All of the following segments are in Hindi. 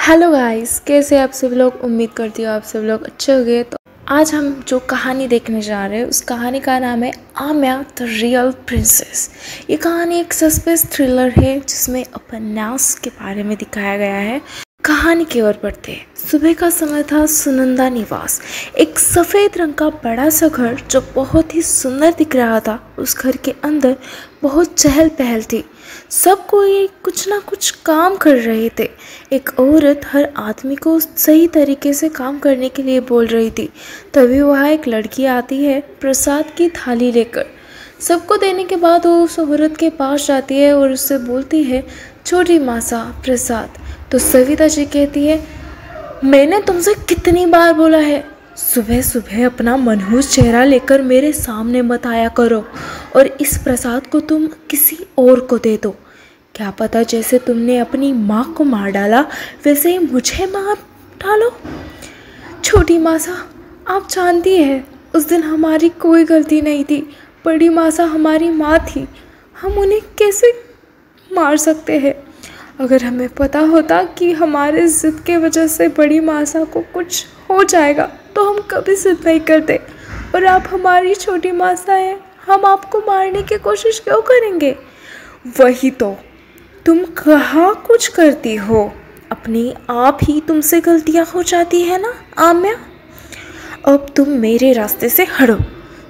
हेलो गाइस, कैसे आप सब लोग। उम्मीद करती हूँ आप सब लोग अच्छे होंगे। तो आज हम जो कहानी देखने जा रहे हैं उस कहानी का नाम है आम्या द रियल प्रिंसेस। ये कहानी एक सस्पेंस थ्रिलर है जिसमें उपन्यास के बारे में दिखाया गया है। कहानी की ओर बढ़ते हैं। सुबह का समय था। सुनंदा निवास, एक सफ़ेद रंग का बड़ा सा घर जो बहुत ही सुंदर दिख रहा था। उस घर के अंदर बहुत चहल पहल थी। सब कोई कुछ ना कुछ काम कर रहे थे। एक औरत हर आदमी को सही तरीके से काम करने के लिए बोल रही थी। तभी वहाँ एक लड़की आती है प्रसाद की थाली लेकर। सबको देने के बाद वो उस औरत के पास जाती है और उससे बोलती है, छोटी मासा प्रसाद। तो सविता जी कहती है, मैंने तुमसे कितनी बार बोला है सुबह सुबह अपना मनहूस चेहरा लेकर मेरे सामने मत आया करो, और इस प्रसाद को तुम किसी और को दे दो। क्या पता जैसे तुमने अपनी माँ को मार डाला वैसे ही मुझे मार डालो। छोटी मासा, आप जानती है उस दिन हमारी कोई गलती नहीं थी। बड़ी मासा हमारी माँ थी, हम उन्हें कैसे मार सकते हैं। अगर हमें पता होता कि हमारे ज़िद के वजह से बड़ी मासा को कुछ हो जाएगा तो हम कभी ज़िद नहीं करते। और आप हमारी छोटी मासा हैं, हम आपको मारने की कोशिश क्यों करेंगे। वही तो, तुम कहाँ कुछ करती हो, अपनी आप ही तुमसे गलतियाँ हो जाती है ना आम्या। अब तुम मेरे रास्ते से हटो।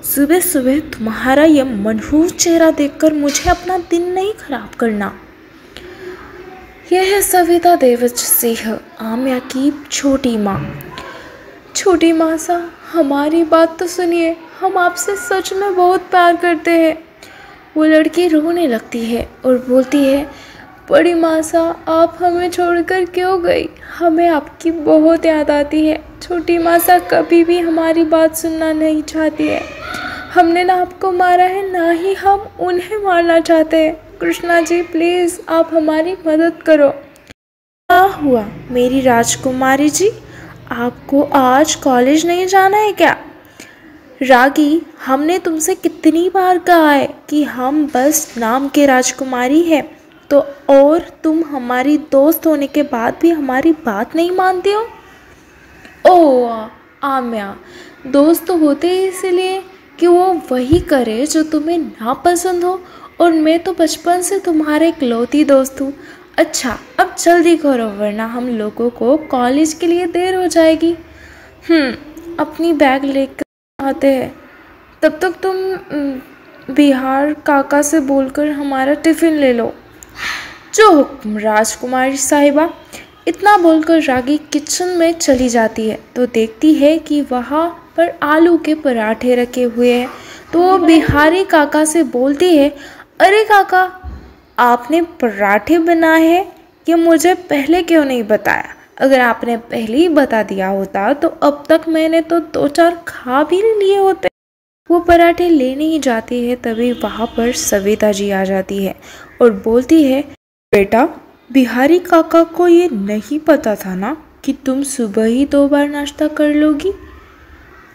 सुबह सुबह तुम्हारा यह मनहूस चेहरा देखकर मुझे अपना दिन नहीं खराब करना। यह है सविता देवच सिंह, आम्या की छोटी माँ। छोटी माँ सा, हमारी बात तो सुनिए, हम आपसे सच में बहुत प्यार करते हैं। वो लड़की रोने लगती है और बोलती है, बड़ी माँ सा, आप हमें छोड़कर क्यों गई, हमें आपकी बहुत याद आती है। छोटी माँ सा कभी भी हमारी बात सुनना नहीं चाहती है। हमने ना आपको मारा है, ना ही हम उन्हें मारना चाहते हैं। कृष्णा जी प्लीज़ आप हमारी मदद करो। क्या हुआ मेरी राजकुमारी जी, आपको आज कॉलेज नहीं जाना है क्या। रागी, हमने तुमसे कितनी बार कहा है कि हम बस नाम के राजकुमारी हैं, तो और तुम हमारी दोस्त होने के बाद भी हमारी बात नहीं मानते हो। ओह आम्या, दोस्त तो होते ही इसलिए कि वो वही करे जो तुम्हें नापसंद हो, और मैं तो बचपन से तुम्हारे इकलौती दोस्त हूँ। अच्छा अब जल्दी करो वरना हम लोगों को कॉलेज के लिए देर हो जाएगी। अपनी बैग लेकर आते हैं। तब तक तुम बिहार काका से बोलकर हमारा टिफ़िन ले लो। जो हुक्म राजकुमारी साहिबा। इतना बोलकर रागी किचन में चली जाती है तो देखती है कि वहाँ पर आलू के पराठे रखे हुए हैं। तो वो बिहारी काका से बोलती है, अरे काका, आपने पराठे बनाए हैं, ये मुझे पहले क्यों नहीं बताया। अगर आपने पहले ही बता दिया होता तो अब तक मैंने तो 2-4 खा भी लिए होते। वो पराठे लेने ही जाती है तभी वहाँ पर सविता जी आ जाती है और बोलती है, बेटा, बिहारी काका को ये नहीं पता था ना कि तुम सुबह ही 2 बार नाश्ता कर लोगी।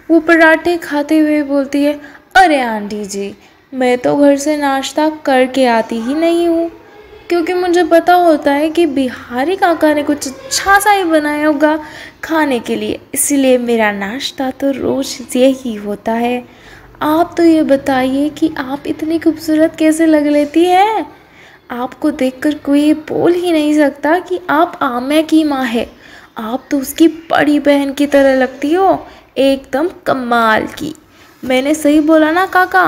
वो पराठे खाते हुए बोलती है, अरे आंटी जी, मैं तो घर से नाश्ता करके आती ही नहीं हूँ, क्योंकि मुझे पता होता है कि बिहारी काका ने कुछ अच्छा सा ही बनाया होगा खाने के लिए, इसीलिए मेरा नाश्ता तो रोज़ यही होता है। आप तो ये बताइए कि आप इतनी खूबसूरत कैसे लग लेती है। आपको देखकर कोई बोल ही नहीं सकता कि आप आम्या की माँ है। आप तो उसकी बड़ी बहन की तरह लगती हो, एकदम कमाल की। मैंने सही बोला ना काका।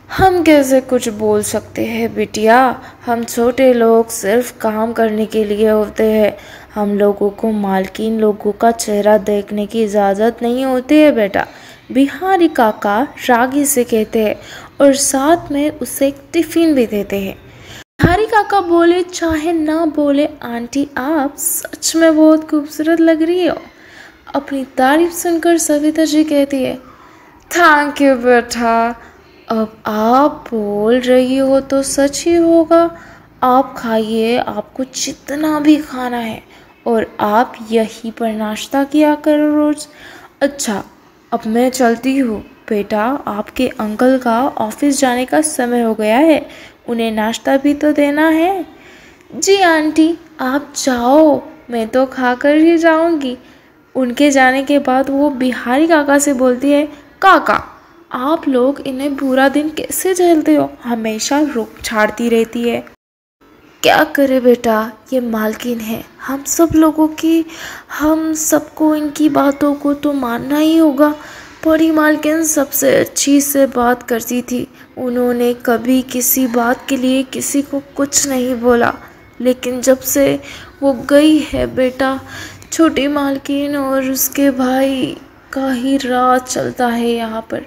हम कैसे कुछ बोल सकते हैं बिटिया, हम छोटे लोग सिर्फ काम करने के लिए होते हैं। हम लोगों को मालकिन लोगों का चेहरा देखने की इजाज़त नहीं होती है बेटा, बिहारी काका रागी से कहते हैं और साथ में उसे एक टिफ़िन भी देते हैं। बिहारी काका बोले चाहे ना बोले, आंटी आप सच में बहुत खूबसूरत लग रही हो। अपनी तारीफ सुनकर सविता जी कहती है, थैंक यू बेटा, अब आप बोल रही हो तो सच ही होगा। आप खाइए, आपको जितना भी खाना है, और आप यहीं पर नाश्ता किया करो रोज़। अच्छा अब मैं चलती हूँ बेटा, आपके अंकल का ऑफिस जाने का समय हो गया है, उन्हें नाश्ता भी तो देना है। जी आंटी आप जाओ, मैं तो खा कर ही जाऊंगी। उनके जाने के बाद वो बिहारी काका से बोलती है, काका आप लोग इन्हें पूरा दिन कैसे झेलते हो, हमेशा रोक छाड़ती रहती है। क्या करे बेटा, ये मालकिन है हम सब लोगों की, हम सबको इनकी बातों को तो मानना ही होगा। बड़ी मालकिन सबसे अच्छी से बात करती थी, उन्होंने कभी किसी बात के लिए किसी को कुछ नहीं बोला। लेकिन जब से वो गई है बेटा, छोटी मालकिन और उसके भाई का ही राज चलता है यहाँ पर।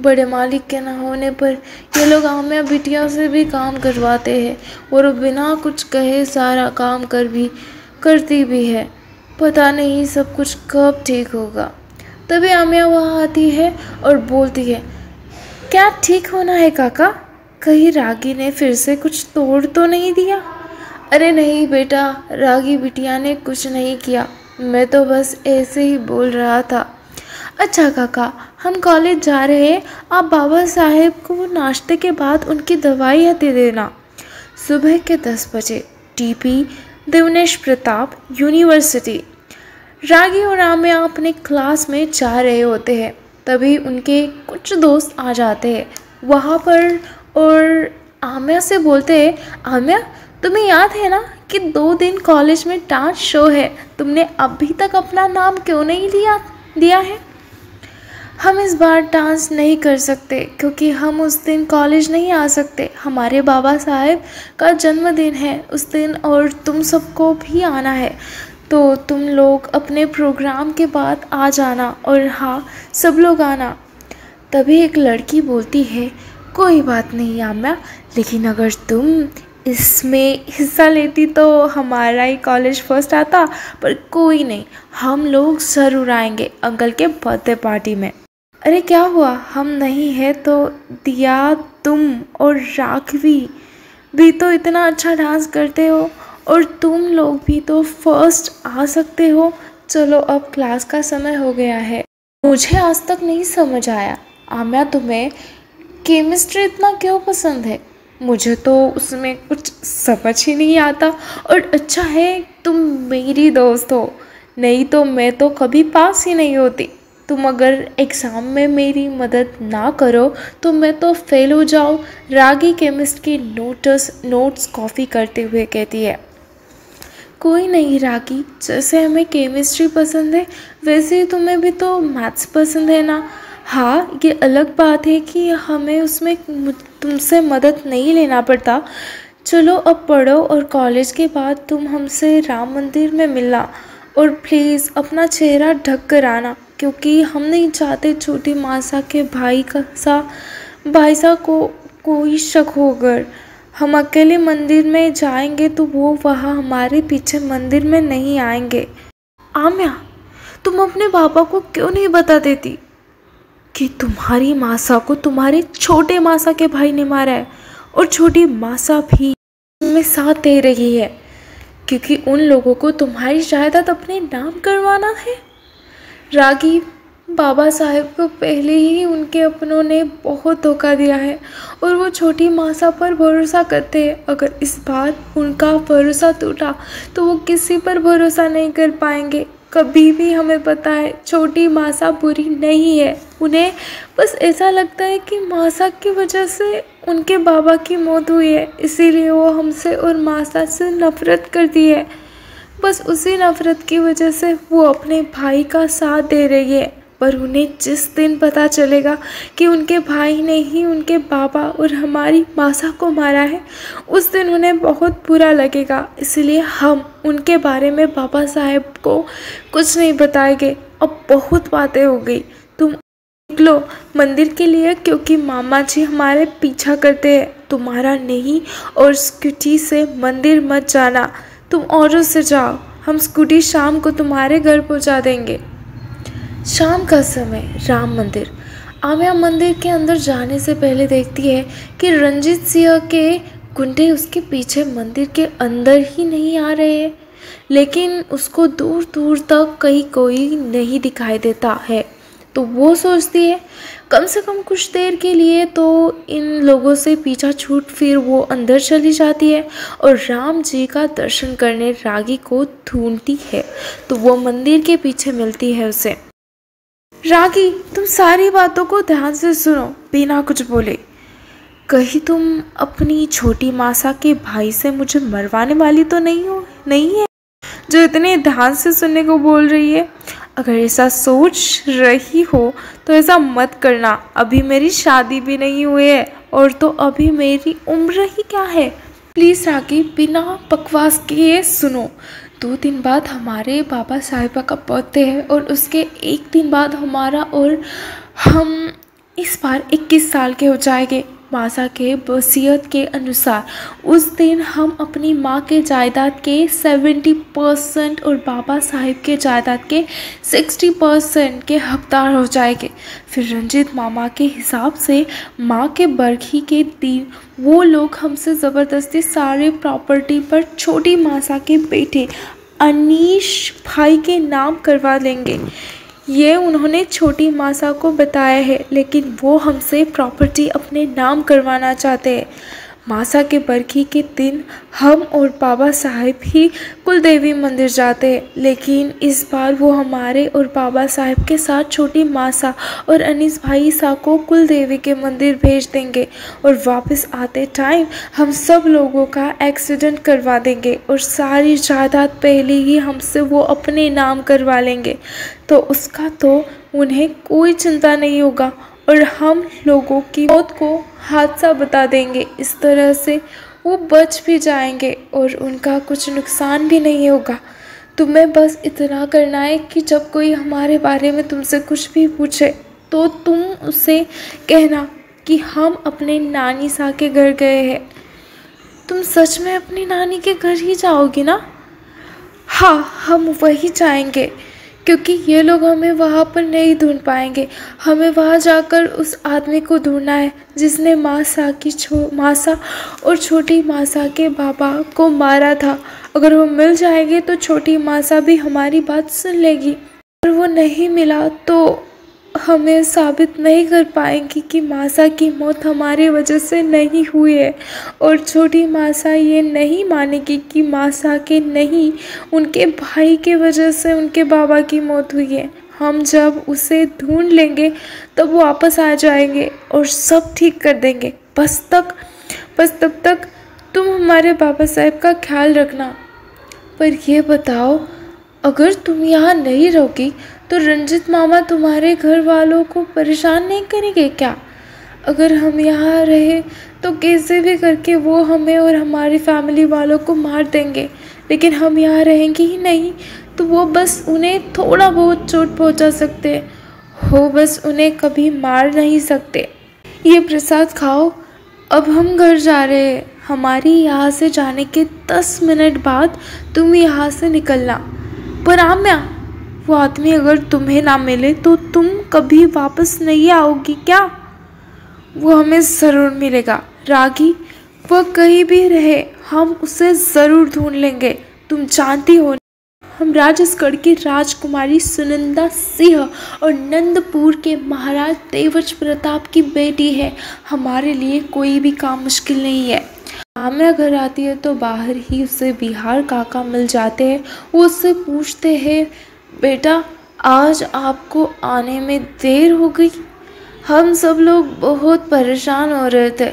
बड़े मालिक के ना होने पर ये लोग आमिया बिटिया से भी काम करवाते हैं और बिना कुछ कहे सारा काम करती भी है। पता नहीं सब कुछ कब ठीक होगा। तभी आमिया वहाँ आती है और बोलती है, क्या ठीक होना है काका, कहीं रागी ने फिर से कुछ तोड़ तो नहीं दिया। अरे नहीं बेटा, रागी बिटिया ने कुछ नहीं किया, मैं तो बस ऐसे ही बोल रहा था। अच्छा काका, हम कॉलेज जा रहे हैं, आप बाबा साहेब को नाश्ते के बाद उनकी दवाई दे देना। सुबह के 10 बजे टीपी देवनेश प्रताप यूनिवर्सिटी। रागी और आमिया अपने क्लास में जा रहे होते हैं, तभी उनके कुछ दोस्त आ जाते हैं वहाँ पर और आमिया से बोलते हैं, आमिया तुम्हें याद है ना कि 2 दिन कॉलेज में डांस शो है, तुमने अभी तक अपना नाम क्यों नहीं दिया है। हम इस बार डांस नहीं कर सकते क्योंकि हम उस दिन कॉलेज नहीं आ सकते, हमारे बाबा साहेब का जन्मदिन है उस दिन और तुम सबको भी आना है, तो तुम लोग अपने प्रोग्राम के बाद आ जाना। और हाँ, सब लोग आना। तभी एक लड़की बोलती है, कोई बात नहीं आमिया, लेकिन अगर तुम इसमें हिस्सा लेती तो हमारा ही कॉलेज फर्स्ट आता, पर कोई नहीं, हम लोग ज़रूर आएंगे अंकल के बर्थडे पार्टी में। अरे क्या हुआ, हम नहीं है तो दिया, तुम और राघवी भी तो इतना अच्छा डांस करते हो और तुम लोग भी तो फर्स्ट आ सकते हो। चलो अब क्लास का समय हो गया है। मुझे आज तक नहीं समझ आया आमिया, तुम्हें केमिस्ट्री इतना क्यों पसंद है, मुझे तो उसमें कुछ समझ ही नहीं आता। और अच्छा है तुम मेरी दोस्त हो, नहीं तो मैं तो कभी पास ही नहीं होती। तुम अगर एग्ज़ाम में मेरी मदद ना करो तो मैं तो फेल हो जाऊँ। रागी केमिस्ट की नोट्स कॉपी करते हुए कहती है, कोई नहीं रागी, जैसे हमें केमिस्ट्री पसंद है वैसे ही तुम्हें भी तो मैथ्स पसंद है ना। हाँ, ये अलग बात है कि हमें उसमें तुमसे मदद नहीं लेना पड़ता। चलो अब पढ़ो और कॉलेज के बाद तुम हमसे राम मंदिर में मिलना और प्लीज़ अपना चेहरा ढक कर आना, क्योंकि हम नहीं चाहते छोटी मासा के भाई सा को कोई शक होकर हम अकेले मंदिर में जाएंगे तो वो वहाँ हमारे पीछे मंदिर में नहीं आएंगे। आमिया, तुम अपने पापा को क्यों नहीं बता देती कि तुम्हारी मासा को तुम्हारे छोटे मासा के भाई ने मारा है और छोटी मासा भी में साथ दे रही है, क्योंकि उन लोगों को तुम्हारी जायदाद अपने नाम करवाना है। रागी, बाबा साहेब को पहले ही उनके अपनों ने बहुत धोखा दिया है और वो छोटी मासा पर भरोसा करते हैं। अगर इस बार उनका भरोसा टूटा तो वो किसी पर भरोसा नहीं कर पाएंगे कभी भी। हमें पता है छोटी मासा बुरी नहीं है, उन्हें बस ऐसा लगता है कि मासा की वजह से उनके बाबा की मौत हुई है, इसीलिए वो हमसे और मासा से नफरत करती है। बस उसी नफरत की वजह से वो अपने भाई का साथ दे रही है। पर उन्हें जिस दिन पता चलेगा कि उनके भाई ने ही उनके बाबा और हमारी मासा को मारा है, उस दिन उन्हें बहुत बुरा लगेगा। इसलिए हम उनके बारे में बाबा साहेब को कुछ नहीं बताएंगे। अब बहुत बातें हो गई, तुम निकलो मंदिर के लिए, क्योंकि मामा जी हमारे पीछा करते हैं, तुम्हारा नहीं। और स्कूटी से मंदिर मत जाना, तुम ऑटो से जाओ, हम स्कूटी शाम को तुम्हारे घर पहुंचा देंगे। शाम का समय, राम मंदिर। आमिया मंदिर के अंदर जाने से पहले देखती है कि रंजीत सिंह के गुंडे उसके पीछे मंदिर के अंदर ही नहीं आ रहे हैं, लेकिन उसको दूर दूर तक कहीं कोई नहीं दिखाई देता है। तो वो सोचती है कम से कम कुछ देर के लिए तो इन लोगों से पीछा छूट फिर वो अंदर चली जाती है और राम जी का दर्शन करने रागी को ढूंढती है। तो वो मंदिर के पीछे मिलती है उसे। रागी, तुम सारी बातों को ध्यान से सुनो बिना कुछ बोले। कहीं तुम अपनी छोटी मासा के भाई से मुझे मरवाने वाली तो नहीं है जो इतने ध्यान से सुनने को बोल रही है। अगर ऐसा सोच रही हो तो ऐसा मत करना। अभी मेरी शादी भी नहीं हुई है और तो अभी मेरी उम्र ही क्या है। प्लीज़ रागी, बिना बकवास किए सुनो। 2 दिन बाद हमारे बाबा साहिबा का बर्थडे है और उसके 1 दिन बाद हमारा, और हम इस बार 21 साल के हो जाएंगे। मासा के वसीयत के अनुसार उस दिन हम अपनी माँ के जायदाद के 70% और बाबा साहिब के जायदाद के 60% के हकदार हो जाएंगे। फिर रंजीत मामा के हिसाब से माँ के बरखी के दिन वो लोग हमसे ज़बरदस्ती सारे प्रॉपर्टी पर छोटी मासा के बेटे अनीश भाई के नाम करवा लेंगे। ये उन्होंने छोटी मासा को बताया है, लेकिन वो हमसे प्रॉपर्टी अपने नाम करवाना चाहते हैं। मासा के बरखी के दिन हम और बाबा साहिब ही कुलदेवी मंदिर जाते हैं, लेकिन इस बार वो हमारे और बाबा साहिब के साथ छोटी मासा और अनीस भाई सा को कुलदेवी के मंदिर भेज देंगे और वापस आते टाइम हम सब लोगों का एक्सीडेंट करवा देंगे और सारी जायदाद पहले ही हमसे वो अपने नाम करवा लेंगे। तो उसका तो उन्हें कोई चिंता नहीं होगा और हम लोगों की मौत को हादसा बता देंगे। इस तरह से वो बच भी जाएंगे और उनका कुछ नुकसान भी नहीं होगा। तुम्हें बस इतना करना है कि जब कोई हमारे बारे में तुमसे कुछ भी पूछे तो तुम उसे कहना कि हम अपने नानी सा के घर गए हैं। तुम सच में अपनी नानी के घर ही जाओगी ना? हाँ, हम वही जाएंगे, क्योंकि ये लोग हमें वहाँ पर नहीं ढूंढ पाएंगे। हमें वहाँ जाकर उस आदमी को ढूंढना है जिसने मासा और छोटी मासा के बाबा को मारा था। अगर वो मिल जाएंगे तो छोटी मासा भी हमारी बात सुन लेगी। अगर वो नहीं मिला तो हमें साबित नहीं कर पाएंगी कि मासा की मौत हमारी वजह से नहीं हुई है, और छोटी मासा ये नहीं मानेगी कि मासा के नहीं उनके भाई के वजह से उनके बाबा की मौत हुई है। हम जब उसे ढूंढ लेंगे तब वो वापस आ जाएंगे और सब ठीक कर देंगे। बस तब तक तुम हमारे बाबा साहब का ख्याल रखना। पर ये बताओ, अगर तुम यहाँ नहीं रहोगी तो रंजित मामा तुम्हारे घर वालों को परेशान नहीं करेंगे क्या? अगर हम यहाँ रहे तो कैसे भी करके वो हमें और हमारी फैमिली वालों को मार देंगे, लेकिन हम यहाँ रहेंगे ही नहीं तो वो बस उन्हें थोड़ा बहुत चोट पहुँचा सकते हो, बस उन्हें कभी मार नहीं सकते। ये प्रसाद खाओ। अब हम घर जा रहे हैं। हमारी यहाँ से जाने के 10 मिनट बाद तुम यहाँ से निकलना। पर आम्या, वो आदमी अगर तुम्हें ना मिले तो तुम कभी वापस नहीं आओगी क्या? वो हमें ज़रूर मिलेगा रागी, वो कहीं भी रहे हम उसे ज़रूर ढूंढ लेंगे। तुम जानती हो हम राजस्थगढ़ की राजकुमारी सुनंदा सिंह और नंदपुर के महाराज देवज प्रताप की बेटी है। हमारे लिए कोई भी काम मुश्किल नहीं है। आम्या घर आती है तो बाहर ही उसे बिहार काका मिल जाते हैं। वो उससे पूछते हैं, बेटा आज आपको आने में देर हो गई। हम सब लोग बहुत परेशान हो रहे थे।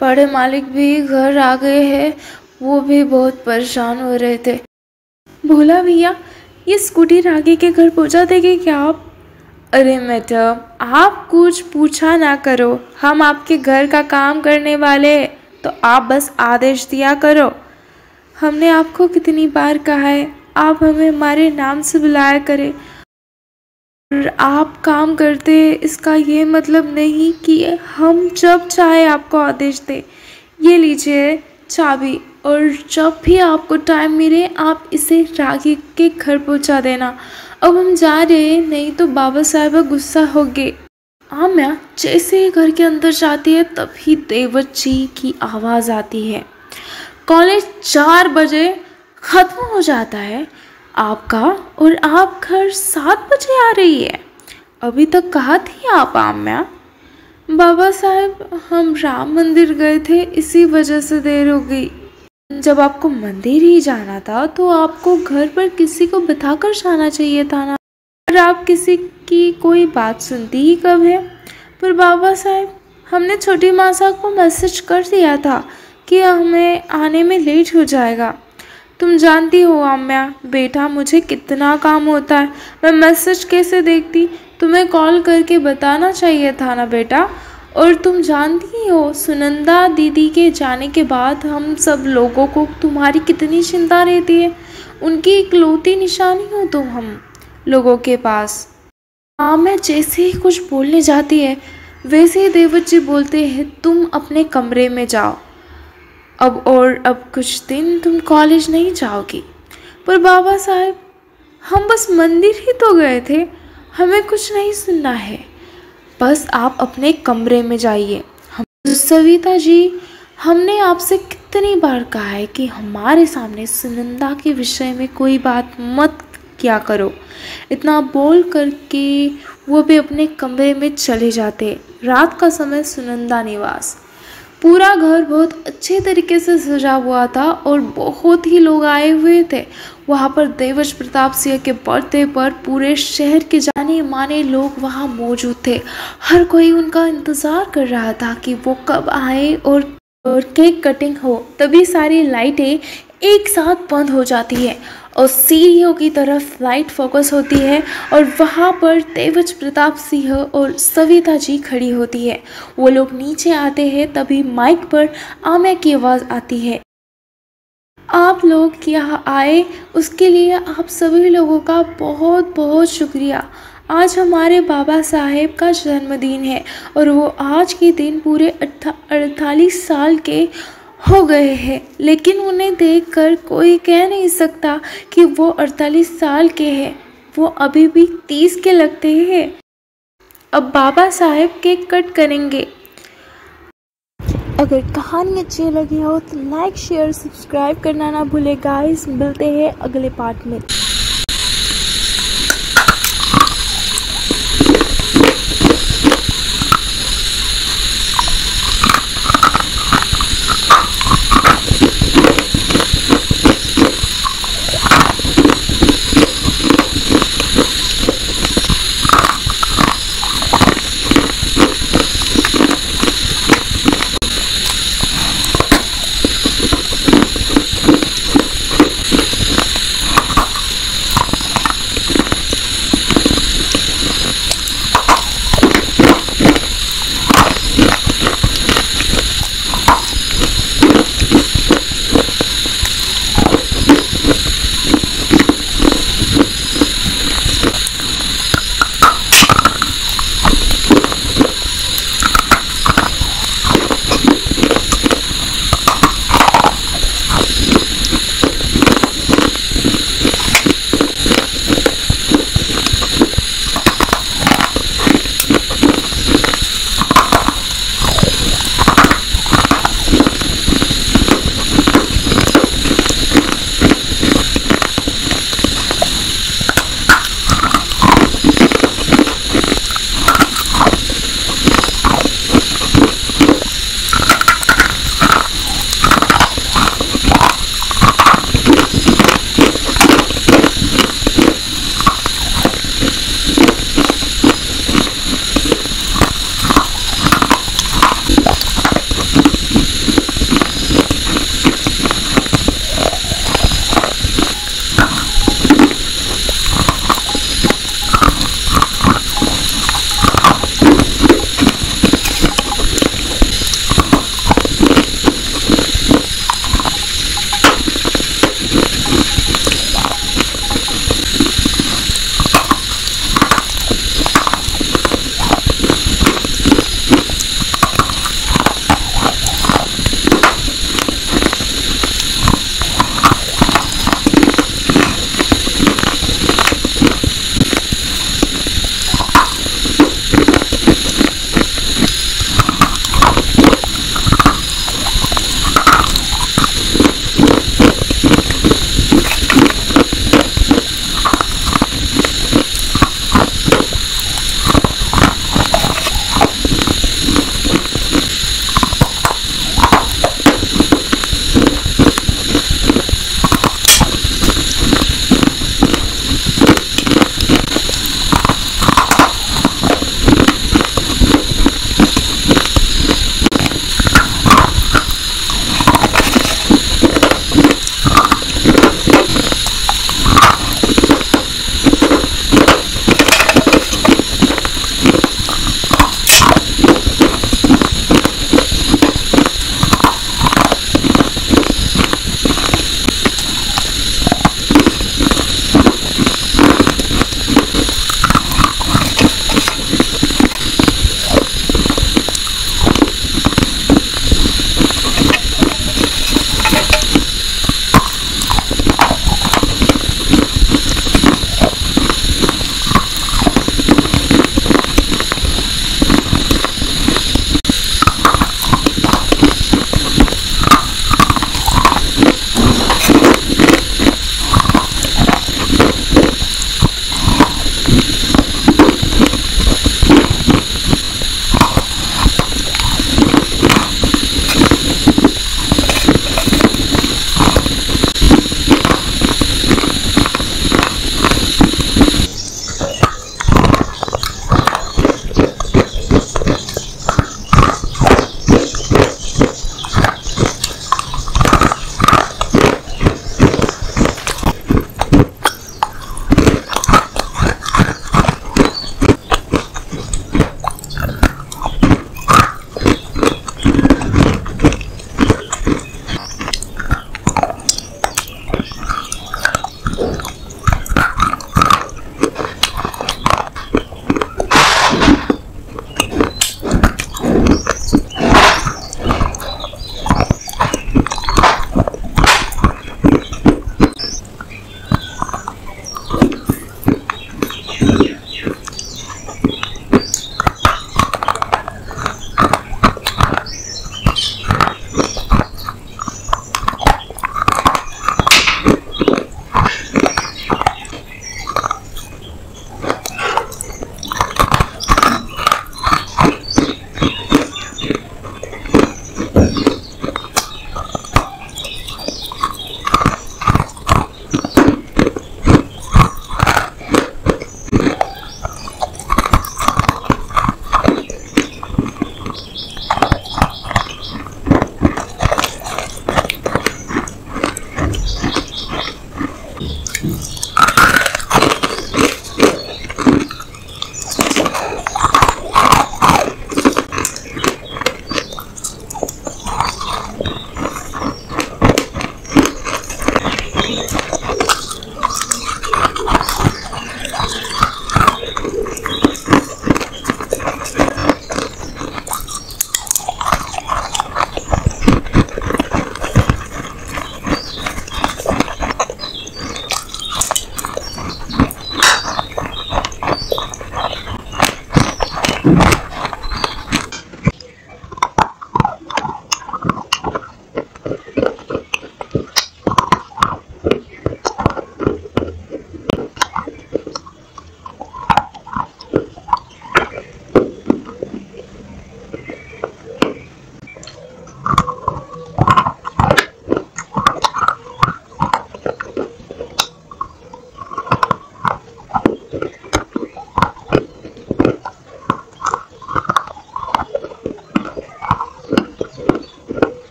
बड़े मालिक भी घर आ गए हैं, वो भी बहुत परेशान हो रहे थे। भोला भैया, ये स्कूटी रागी के घर पहुंचा देंगे क्या आप? अरे मैडम, आप कुछ पूछा ना करो, हम आपके घर का काम करने वाले हैं, तो आप बस आदेश दिया करो। हमने आपको कितनी बार कहा है आप हमें हमारे नाम से बुलाया करें, और आप काम करते इसका ये मतलब नहीं कि हम जब चाहे आपको आदेश दें। ये लीजिए चाबी, और जब भी आपको टाइम मिले आप इसे रागी के घर पहुंचा देना। अब हम जा रहे हैं, नहीं तो बाबा साहब गुस्सा होंगे। आम्या जैसे ही घर के अंदर जाती है तभी देवत जी की आवाज़ आती है, कॉलेज 4 बजे ख़त्म हो जाता है आपका और आप घर 7 बजे आ रही है। अभी तक कहाँ थी आप आम्या? बाबा साहेब, हम राम मंदिर गए थे, इसी वजह से देर हो गई। जब आपको मंदिर ही जाना था तो आपको घर पर किसी को बताकर जाना चाहिए था ना। और आप किसी की कोई बात सुनती ही कब है? पर बाबा साहेब, हमने छोटी मासा को मैसेज कर दिया था कि हमें आने में लेट हो जाएगा। तुम जानती हो आम्या बेटा, मुझे कितना काम होता है, मैं मैसेज कैसे देखती? तुम्हें कॉल करके बताना चाहिए था ना बेटा। और तुम जानती ही हो सुनंदा दीदी के जाने के बाद हम सब लोगों को तुम्हारी कितनी चिंता रहती है। उनकी इकलौती निशानी हो तुम हम लोगों के पास। आम्या जैसे ही कुछ बोलने जाती है वैसे ही देवत जी बोलते हैं, तुम अपने कमरे में जाओ अब कुछ दिन तुम कॉलेज नहीं जाओगी। पर बाबा साहब, हम बस मंदिर ही तो गए थे, हमें कुछ नहीं सुनना है, बस आप अपने कमरे में जाइए। सविता जी, हमने आपसे कितनी बार कहा है कि हमारे सामने सुनंदा के विषय में कोई बात मत किया करो। इतना बोल करके वो भी अपने कमरे में चले जाते। रात का समय सुनंदा निवास, पूरा घर बहुत अच्छे तरीके से सजा हुआ था और बहुत ही लोग आए हुए थे। वहाँ पर देवज प्रताप सिंह के बर्थडे पर पूरे शहर के जाने माने लोग वहाँ मौजूद थे। हर कोई उनका इंतज़ार कर रहा था कि वो कब आए और केक कटिंग हो। तभी सारी लाइटें एक साथ बंद हो जाती है और सीढ़ियों की तरफ लाइट फोकस होती है और वहाँ पर देवज प्रताप सिंह और सविता जी खड़ी होती है। वो लोग नीचे आते हैं, तभी माइक पर आम्या की आवाज़ आती है, आप लोग यहाँ आए उसके लिए आप सभी लोगों का बहुत बहुत शुक्रिया। आज हमारे बाबा साहेब का जन्मदिन है और वो आज के दिन पूरे 48 साल के हो गए हैं, लेकिन उन्हें देखकर कोई कह नहीं सकता कि वो 48 साल के हैं, वो अभी भी 30 के लगते हैं। अब बाबा साहेब केक कट करेंगे। अगर कहानी अच्छी लगी हो तो लाइक शेयर सब्सक्राइब करना ना भूले गाइस। मिलते हैं अगले पार्ट में।